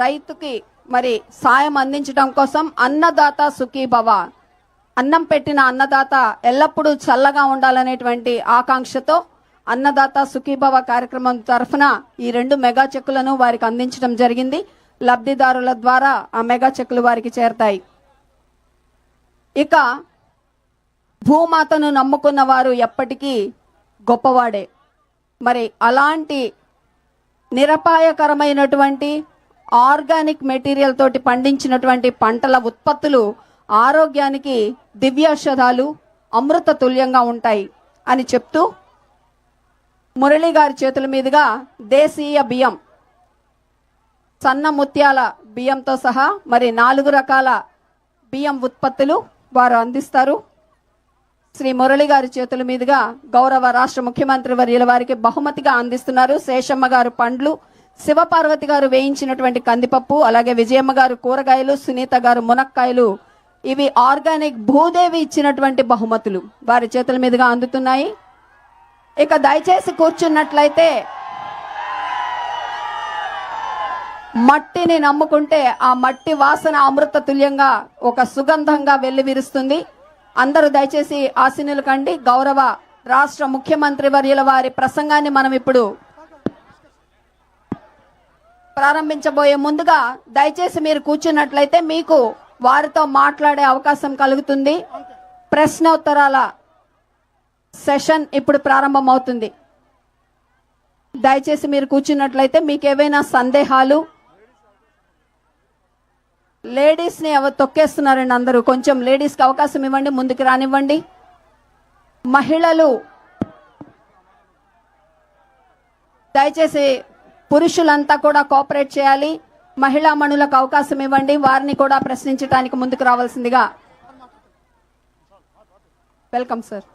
రైతుకి మరి సాయం అందించడం కోసం అన్నదాత సుఖీభవ, అన్నం పెట్టిన అన్నదాత ఎల్లప్పుడూ చల్లగా ఉండాలనేటువంటి ఆకాంక్షతో అన్నదాత సుఖీభవ కార్యక్రమం తరఫున ఈ 2 మెగా చెక్కులను వారికి అందించడం జరిగింది. లబ్ధిదారుల ద్వారా ఆ మెగా చెక్కులు వారికి చేరతాయి. ఇక భూమాతను నమ్ముకున్న వారు ఎప్పటికీ గొప్పవాడే. మరి అలాంటి నిరపాయకరమైనటువంటి ఆర్గానిక్ మెటీరియల్ తోటి పండించినటువంటి పంటల ఉత్పత్తులు ఆరోగ్యానికి దివ్యౌషధాలు, అమృత తుల్యంగా ఉంటాయి అని చెప్తూ మురళి గారి చేతుల మీదుగా దేశీయ బియ్యం, సన్న ముత్యాల బియ్యంతో సహా మరి 4 రకాల బియ్యం ఉత్పత్తులు వారు అందిస్తారు. శ్రీ మురళి గారి చేతుల మీదుగా గౌరవ రాష్ట్ర ముఖ్యమంత్రి వర్యుల వారికి బహుమతిగా అందిస్తున్నారు. శేషమ్మ గారు పండ్లు, శివపార్వతి గారు వేయించినటువంటి కందిపప్పు, అలాగే విజయమ్మ గారు కూరగాయలు, సునీత గారు మునక్కాయలు. ఇవి ఆర్గానిక్ భూదేవి ఇచ్చినటువంటి బహుమతులు వారి చేతుల మీదుగా అందుతున్నాయి. ఇక దయచేసి కూర్చున్నట్లయితే మట్టిని నమ్ముకుంటే ఆ మట్టి వాసన అమృత తుల్యంగా ఒక సుగంధంగా వెల్లివిరుస్తుంది. అందరూ దయచేసి ఆశీనులు కండి. గౌరవ రాష్ట్ర ముఖ్యమంత్రి వర్యుల వారి ప్రసంగాన్ని మనం ఇప్పుడు ప్రారంభించబోయే ముందుగా దయచేసి మీరు కూర్చున్నట్లయితే మీకు వారితో మాట్లాడే అవకాశం కలుగుతుంది. ప్రశ్నోత్తరాల సెషన్ ఇప్పుడు ప్రారంభమవుతుంది. దయచేసి మీరు కూర్చున్నట్లయితే మీకు ఏవైనా సందేహాలు, లేడీస్ని తొక్కేస్తున్నారండి అందరూ, కొంచెం లేడీస్కి అవకాశం ఇవ్వండి, ముందుకు రానివ్వండి. మహిళలు దయచేసి పురుషులంతా కూడా కోఆపరేట్ చేయాలి. మహిళా మణులకు అవకాశం ఇవ్వండి, వారిని కూడా ప్రశ్నించడానికి ముందుకు రావాల్సిందిగా. Welcome sir.